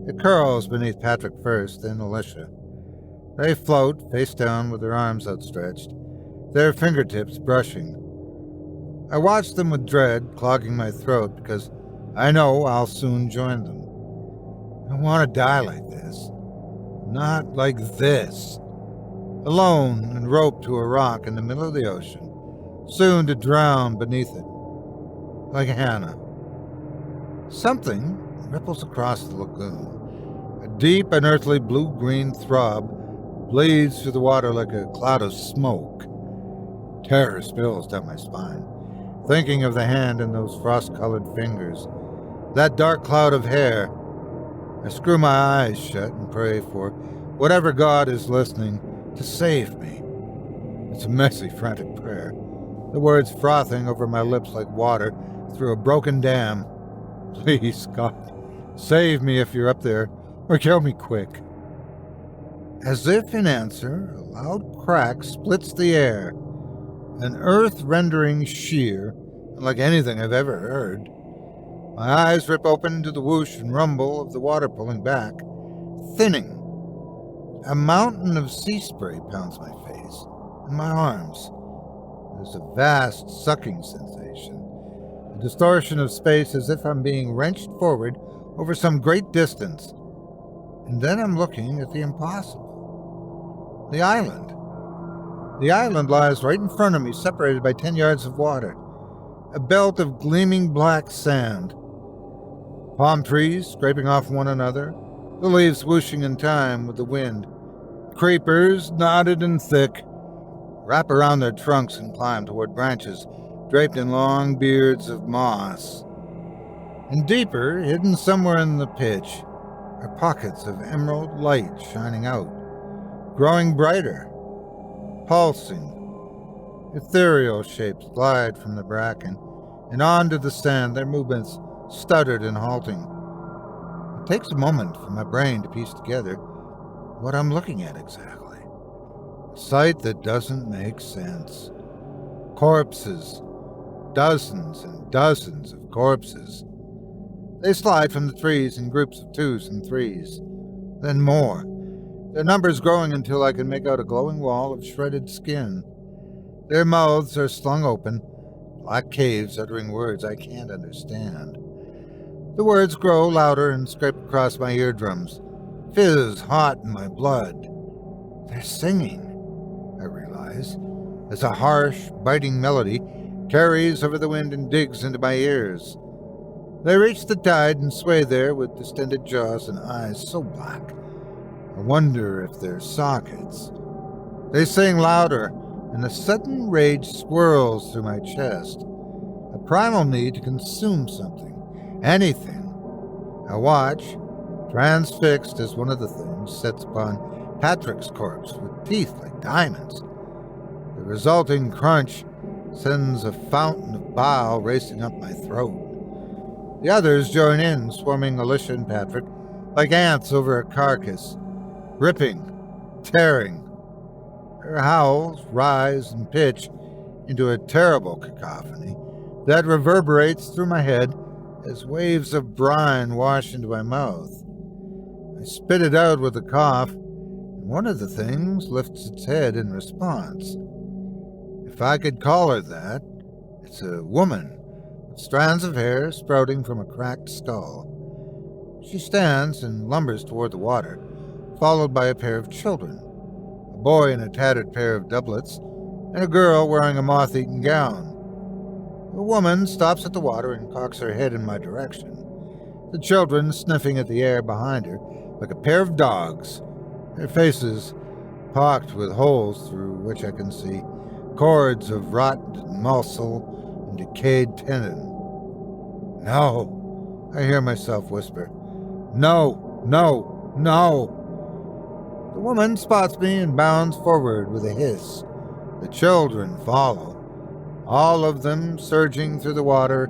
It curls beneath Patrick first, then Alicia. They float face down with their arms outstretched, their fingertips brushing. I watch them with dread clogging my throat because I know I'll soon join them. I don't want to die like this. Not like this. Alone and roped to a rock in the middle of the ocean, soon to drown beneath it. Like Hannah. Something ripples across the lagoon. A deep, unearthly blue-green throb bleeds through the water like a cloud of smoke. Terror spills down my spine, thinking of the hand in those frost-colored fingers, that dark cloud of hair. I screw my eyes shut and pray for whatever God is listening to save me. It's a messy, frantic prayer, the words frothing over my lips like water through a broken dam. Please, God, save me if you're up there, or kill me quick. As if in answer, a loud crack splits the air, an earth-rendering sheer, unlike anything I've ever heard. My eyes rip open to the whoosh and rumble of the water pulling back, thinning. A mountain of sea spray pounds my face and my arms. There's a vast sucking sensation, a distortion of space as if I'm being wrenched forward over some great distance. And then I'm looking at the impossible. The island. The island lies right in front of me, separated by 10 yards of water. A belt of gleaming black sand. Palm trees scraping off one another, the leaves whooshing in time with the wind. Creepers, knotted and thick, wrap around their trunks and climb toward branches draped in long beards of moss. And deeper, hidden somewhere in the pitch, are pockets of emerald light shining out, growing brighter, pulsing. Ethereal shapes glide from the bracken and onto the sand, their movements stuttered and halting. It takes a moment for my brain to piece together what I'm looking at exactly. A sight that doesn't make sense. Corpses. Dozens and dozens of corpses. They slide from the trees in groups of 2s and 3s. Then more. Their numbers growing until I can make out a glowing wall of shredded skin. Their mouths are slung open, black caves uttering words I can't understand. The words grow louder and scrape across my eardrums, fizz hot in my blood. They're singing, I realize, as a harsh, biting melody carries over the wind and digs into my ears. They reach the tide and sway there with distended jaws and eyes so black, I wonder if they're sockets. They sing louder, and a sudden rage swirls through my chest. A primal need to consume something. Anything. I watch, transfixed as one of the things sets upon Patrick's corpse with teeth like diamonds. The resulting crunch sends a fountain of bile racing up my throat. The others join in, swarming Alicia and Patrick like ants over a carcass, ripping, tearing. Their howls rise and pitch into a terrible cacophony that reverberates through my head as waves of brine wash into my mouth. I spit it out with a cough, and one of the things lifts its head in response. If I could call her that, it's a woman with strands of hair sprouting from a cracked skull. She stands and lumbers toward the water, followed by a pair of children, a boy in a tattered pair of doublets, and a girl wearing a moth-eaten gown. The woman stops at the water and cocks her head in my direction, the children sniffing at the air behind her like a pair of dogs, their faces pocked with holes through which I can see cords of rotten muscle and decayed tendon. No, I hear myself whisper. No, no, no. The woman spots me and bounds forward with a hiss. The children follow, all of them surging through the water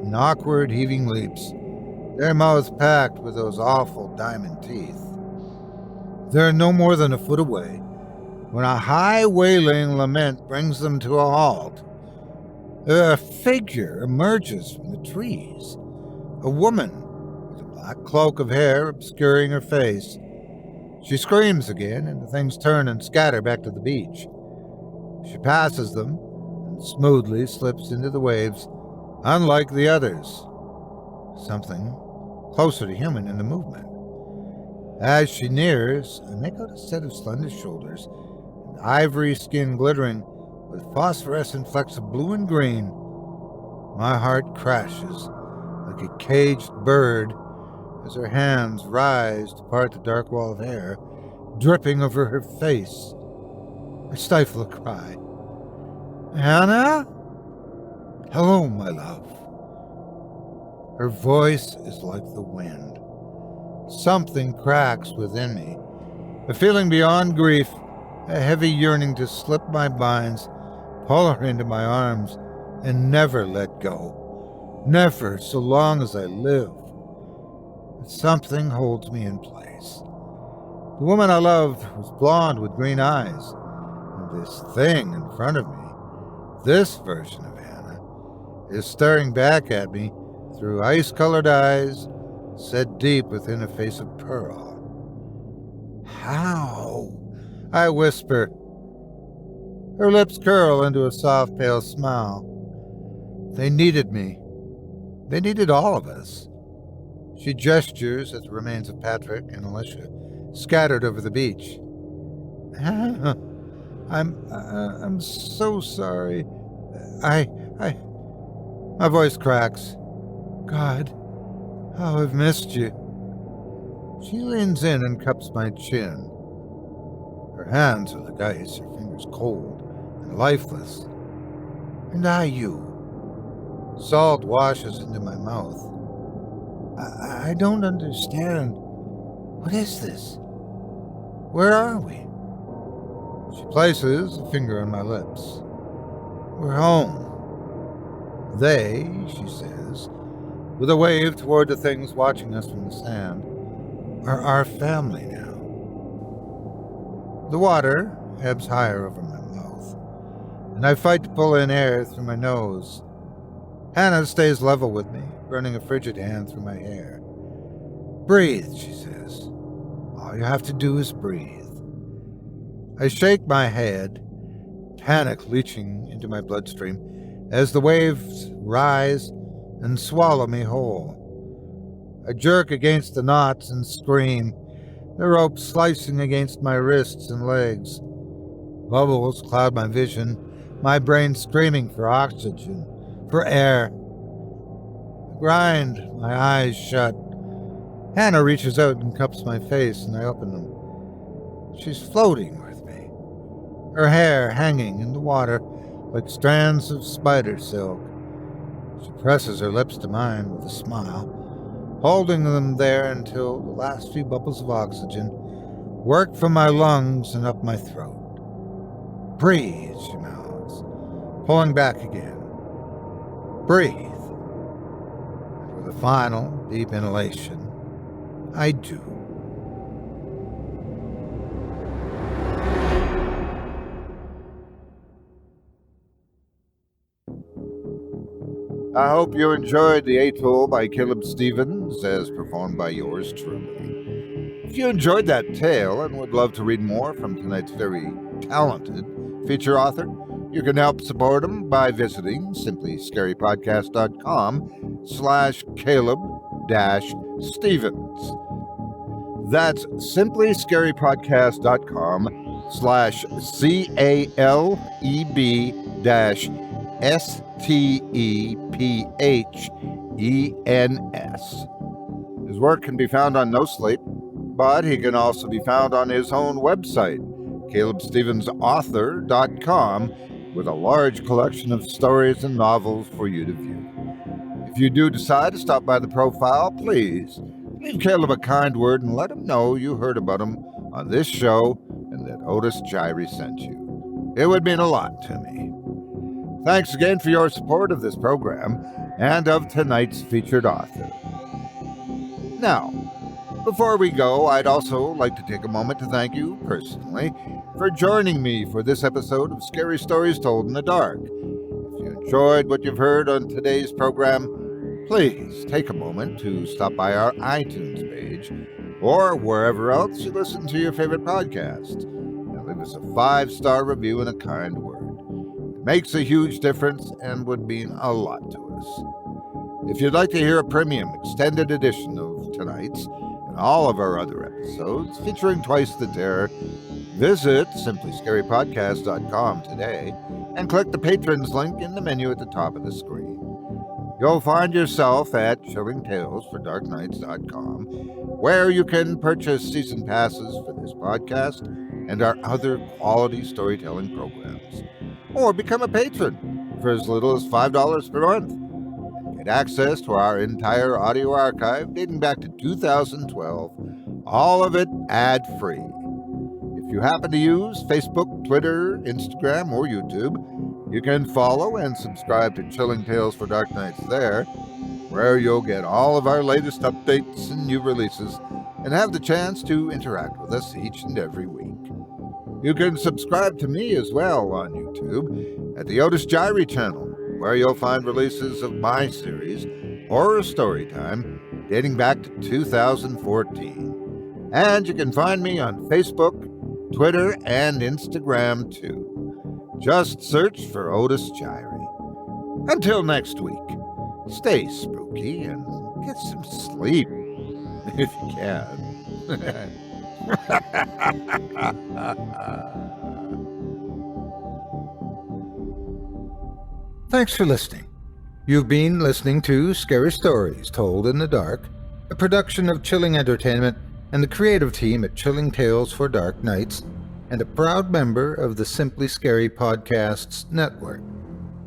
in awkward heaving leaps, their mouths packed with those awful diamond teeth. They're no more than a foot away when a high wailing lament brings them to a halt. A figure emerges from the trees, a woman with a black cloak of hair obscuring her face. She screams again, and the things turn and scatter back to the beach. She passes them and smoothly slips into the waves, unlike the others. Something closer to human in the movement. As she nears, I make out a set of slender shoulders and ivory skin glittering with phosphorescent flecks of blue and green. My heart crashes like a caged bird as her hands rise to part the dark wall of hair dripping over her face. I stifle a cry. Hannah? Hello, my love. Her voice is like the wind. Something cracks within me. A feeling beyond grief, a heavy yearning to slip my binds, pull her into my arms, and never let go. Never, so long as I live. But something holds me in place. The woman I loved was blonde with green eyes, and this thing in front of me, this version of Hannah, is staring back at me through ice-colored eyes set deep within a face of pearl. How? I whisper. Her lips curl into a soft, pale smile. They needed me. They needed all of us. She gestures at the remains of Patrick and Alicia, scattered over the beach. I'm so sorry. My voice cracks. God, how I've missed you. She leans in and cups my chin. Her hands are like ice, her fingers cold and lifeless. And you. Salt washes into my mouth. I don't understand. What is this? Where are we? She places a finger on my lips. We're home. They, she says, with a wave toward the things watching us from the sand, are our family now. The water ebbs higher over my mouth, and I fight to pull in air through my nose. Hannah stays level with me, running a frigid hand through my hair. Breathe, she says. All you have to do is breathe. I shake my head, panic leaching into my bloodstream as the waves rise and swallow me whole. I jerk against the knots and scream, the rope slicing against my wrists and legs. Bubbles cloud my vision, my brain screaming for oxygen, for air. I grind my eyes shut. Hannah reaches out and cups my face, and I open them. She's floating with me, her hair hanging in the water like strands of spider silk. She presses her lips to mine with a smile, holding them there until the last few bubbles of oxygen work from my lungs and up my throat. Breathe, she mouths, pulling back again. Breathe. And with a final deep inhalation, I do. I hope you enjoyed The Atoll by Caleb Stevens, as performed by yours truly. If you enjoyed that tale and would love to read more from tonight's very talented feature author, you can help support him by visiting simplyscarypodcast.com/Caleb-Stevens. That's simplyscarypodcast.com/CALEBSTEPHENS. His work can be found on Nosleep, but he can also be found on his own website, CalebStevensAuthor.com, with a large collection of stories and novels for you to view. If you do decide to stop by the profile, please leave Caleb a kind word and let him know you heard about him on this show and that Otis Jiry sent you. It would mean a lot to me. Thanks again for your support of this program and of tonight's featured author. Now, before we go, I'd also like to take a moment to thank you personally for joining me for this episode of Scary Stories Told in the Dark. If you enjoyed what you've heard on today's program, please take a moment to stop by our iTunes page or wherever else you listen to your favorite podcast and leave us a 5-star review and a kind word. It makes a huge difference and would mean a lot to us. If you'd like to hear a premium extended edition of tonight's and all of our other episodes featuring Twice the Terror, visit simplyscarypodcast.com today and click the Patrons link in the menu at the top of the screen. You'll find yourself at chillingtalesfordarknights.com, where you can purchase season passes for this podcast and our other quality storytelling programs, or become a patron for as little as $5 per month and get access to our entire audio archive dating back to 2012, all of it ad-free. If you happen to use Facebook, Twitter, Instagram, or YouTube, you can follow and subscribe to Chilling Tales for Dark Nights there, where you'll get all of our latest updates and new releases and have the chance to interact with us each and every week. You can subscribe to me as well on YouTube at the Otis Jiry channel, where you'll find releases of my series, Horror Storytime, dating back to 2014. And you can find me on Facebook, Twitter, and Instagram too. Just search for Otis Jiry. Until next week, stay spooky and get some sleep, if you can. Thanks for listening. You've been listening to Scary Stories Told in the Dark, a production of Chilling Entertainment and the creative team at Chilling Tales for Dark Nights, and a proud member of the Simply Scary Podcasts network.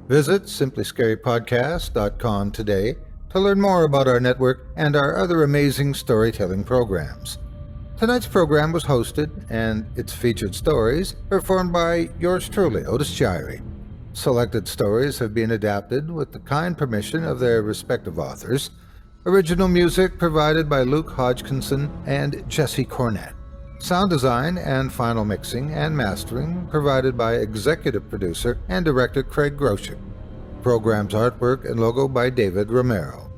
Visit simplyscarypodcast.com today to learn more about our network and our other amazing storytelling programs. Tonight's program was hosted, and its featured stories performed by yours truly, Otis Jiry. Selected stories have been adapted with the kind permission of their respective authors. Original music provided by Luke Hodgkinson and Jesse Cornett. Sound design and final mixing and mastering provided by executive producer and director Craig Groshek. Program's artwork and logo by David Romero.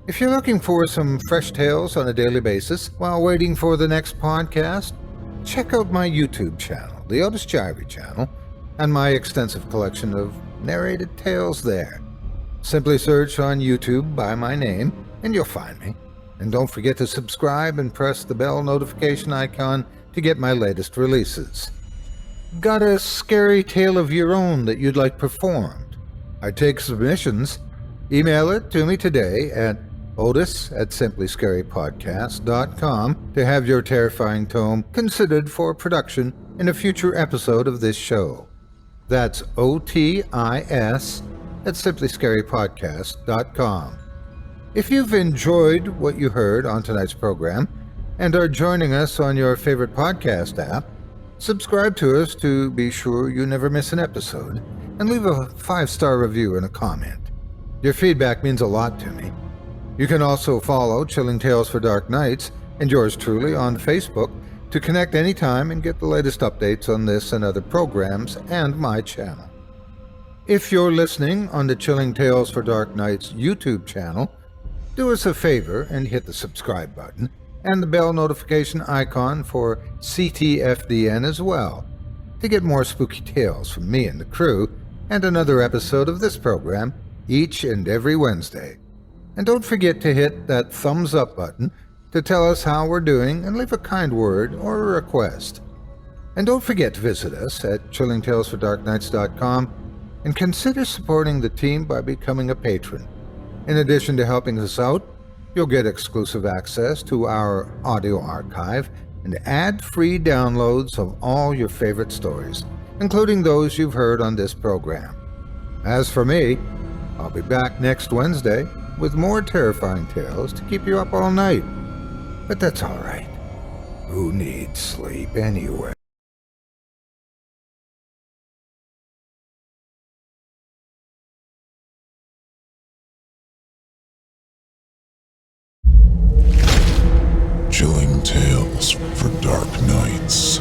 If you're looking for some fresh tales on a daily basis while waiting for the next podcast, check out my YouTube channel, the Otis Jiry channel, and my extensive collection of narrated tales there. Simply search on YouTube by my name and you'll find me. And don't forget to subscribe and press the bell notification icon to get my latest releases. Got a scary tale of your own that you'd like performed? I take submissions. Email it to me today at otis@simplyscarypodcast.com to have your terrifying tome considered for production in a future episode of this show. That's OTIS@simplyscarypodcast.com. If you've enjoyed what you heard on tonight's program and are joining us on your favorite podcast app, subscribe to us to be sure you never miss an episode, and leave a 5-star review and a comment. Your feedback means a lot to me. You can also follow Chilling Tales for Dark Nights and yours truly on Facebook to connect anytime and get the latest updates on this and other programs and my channel. If you're listening on the Chilling Tales for Dark Nights YouTube channel, do us a favor and hit the subscribe button and the bell notification icon for ctfdn as well to get more spooky tales from me and the crew and another episode of this program each and every Wednesday. And don't forget to hit that thumbs up button to tell us how we're doing and leave a kind word or a request. And don't forget to visit us at chillingtalesfordarknights.com and consider supporting the team by becoming a patron. In addition to helping us out, you'll get exclusive access to our audio archive and ad-free downloads of all your favorite stories, including those you've heard on this program. As for me, I'll be back next Wednesday with more terrifying tales to keep you up all night. But that's all right. Who needs sleep anyway? Chilling Tales for Dark Nights.